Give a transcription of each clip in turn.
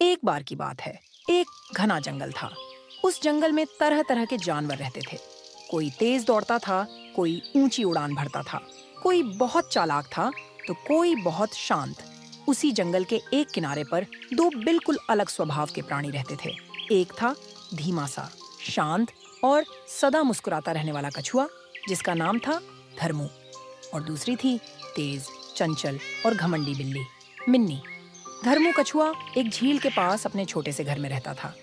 एक बार की बात है, एक घना जंगल था। उस जंगल में तरह तरह के जानवर रहते थे। कोई तेज दौड़ता था, कोई ऊंची उड़ान भरता था, कोई बहुत चालाक था, तो कोई बहुत शांत। उसी जंगल के एक किनारे पर दो बिल्कुल अलग स्वभाव के प्राणी रहते थे। एक था धीमा सा, शांत और सदा मुस्कुराता रहने वाला कछुआ, जिसका नाम था धर्मू। और दूसरी थी तेज, चंचल और घमंडी बिल्ली, मिन्नी। धर्मू कछुआ एक झील के पास अपने छोटे से घर में रहता था।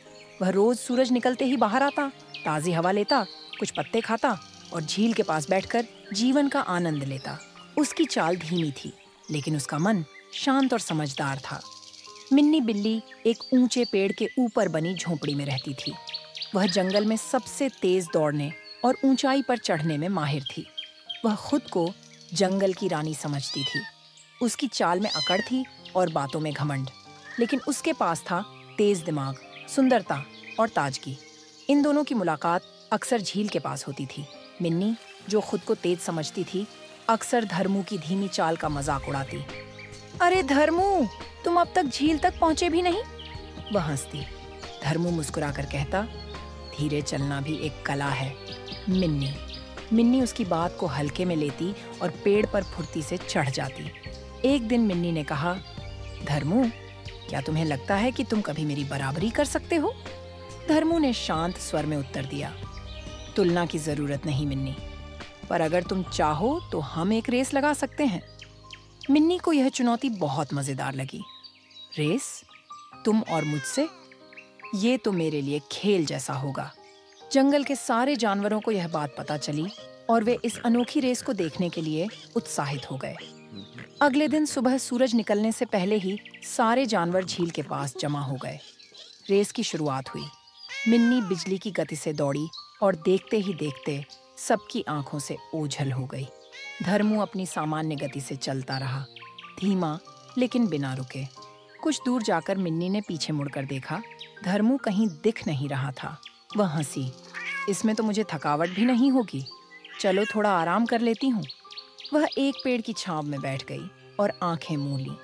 वह रोज सूरज निकलते ही बाहर आता, ताजी हवा लेता, कुछ पत्ते खाता और झील के पास बैठकर जीवन का आनंद लेता। उसकी चाल धीमी थी, लेकिन उसका मन शांत और समझदार था। मिन्नी बिल्ली एक ऊंचे पेड़ के ऊपर बनी झोंपड़ी में रहती थी। वह जंगल में सबसे तेज दौड़ने और ऊंचाई पर चढ़ने में माहिर थी। वह खुद को जंगल की रानी समझती थी। उसकी चाल में अकड़ थी और बातों में घमंड, लेकिन उसके पास था तेज दिमाग, सुंदरता और ताजगी। इन दोनों की मुलाकात अक्सर झील के पास होती थी। मिन्नी, जो खुद को तेज समझती थी, अक्सर धर्मू की धीमी चाल का मजाक उड़ाती। अरे धर्मू, तुम अब तक झील तक पहुंचे भी नहीं। वह हंसती। धर्मू मुस्कुराकर कहता, धीरे चलना भी एक कला है मिन्नी उसकी बात को हल्के में लेती और पेड़ पर फुर्ती से चढ़ जाती। एक दिन मिन्नी ने कहा, धर्मू, क्या तुम्हें लगता है कि तुम कभी मेरी बराबरी कर सकते हो? धर्मू ने शांत स्वर में उत्तर दिया, तुलना की जरूरत नहीं मिन्नी, पर अगर तुम चाहो तो हम एक रेस लगा सकते हैं। मिन्नी को यह चुनौती बहुत मजेदार लगी। रेस? तुम और मुझसे? ये तो मेरे लिए खेल जैसा होगा। जंगल के सारे जानवरों को यह बात पता चली और वे इस अनोखी रेस को देखने के लिए उत्साहित हो गए। अगले दिन सुबह सूरज निकलने से पहले ही सारे जानवर झील के पास जमा हो गए। रेस की शुरुआत हुई। मिन्नी बिजली की गति से दौड़ी और देखते ही देखते सबकी आंखों से ओझल हो गई। धर्मू अपनी सामान्य गति से चलता रहा, धीमा लेकिन बिना रुके। कुछ दूर जाकर मिन्नी ने पीछे मुड़कर देखा। धर्मू कहीं दिख नहीं रहा था। वह हंसी, इसमें तो मुझे थकावट भी नहीं होगी, चलो थोड़ा आराम कर लेती हूँ। वह एक पेड़ की छांव में बैठ गई और आंखें मूंद लीं।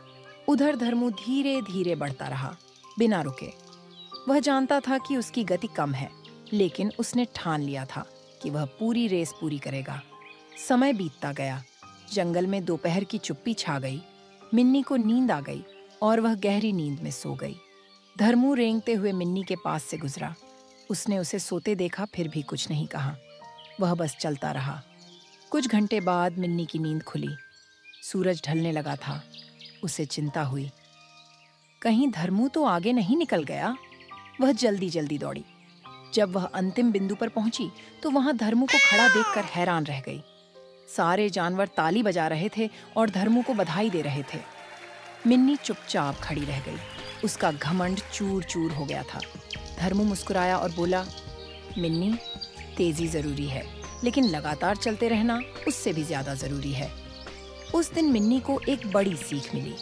उधर धर्मू धीरे धीरे बढ़ता रहा, बिना रुके। वह जानता था कि उसकी गति कम है, लेकिन उसने ठान लिया था कि वह पूरी रेस पूरी करेगा। समय बीतता गया। जंगल में दोपहर की चुप्पी छा गई। मिन्नी को नींद आ गई और वह गहरी नींद में सो गई। धर्मू रेंगते हुए मिन्नी के पास से गुजरा। उसने उसे सोते देखा, फिर भी कुछ नहीं कहा। वह बस चलता रहा। कुछ घंटे बाद मिन्नी की नींद खुली। सूरज ढलने लगा था। उसे चिंता हुई, कहीं धर्मू तो आगे नहीं निकल गया। वह जल्दी जल्दी दौड़ी। जब वह अंतिम बिंदु पर पहुंची तो वहां धर्मू को खड़ा देखकर हैरान रह गई। सारे जानवर ताली बजा रहे थे और धर्मू को बधाई दे रहे थे। मिन्नी चुपचाप खड़ी रह गई। उसका घमंड चूर चूर हो गया था। धर्मू मुस्कुराया और बोला, मिन्नी, तेजी जरूरी है, लेकिन लगातार चलते रहना उससे भी ज्यादा जरूरी है। उस दिन मिन्नी को एक बड़ी सीख मिली।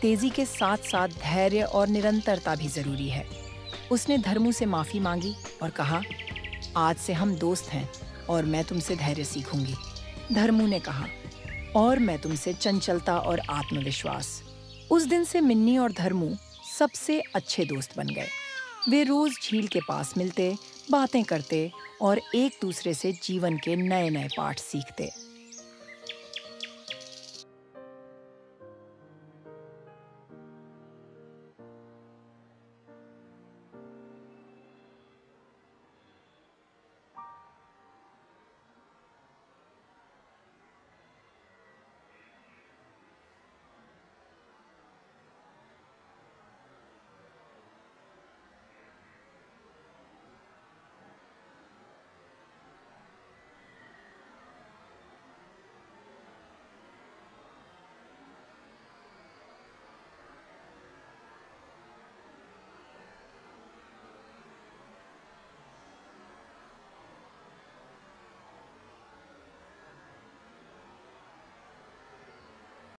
तेजी के साथ साथ धैर्य और निरंतरता भी जरूरी है। उसने धर्मू से माफी मांगी और कहा, आज से हम दोस्त हैं और मैं तुमसे धैर्य सीखूंगी। धर्मू ने कहा, और मैं तुमसे चंचलता और आत्मविश्वास। उस दिन से मिन्नी और धर्मू सबसे अच्छे दोस्त बन गए। वे रोज झील के पास मिलते, बातें करते और एक दूसरे से जीवन के नए नए पाठ सीखते।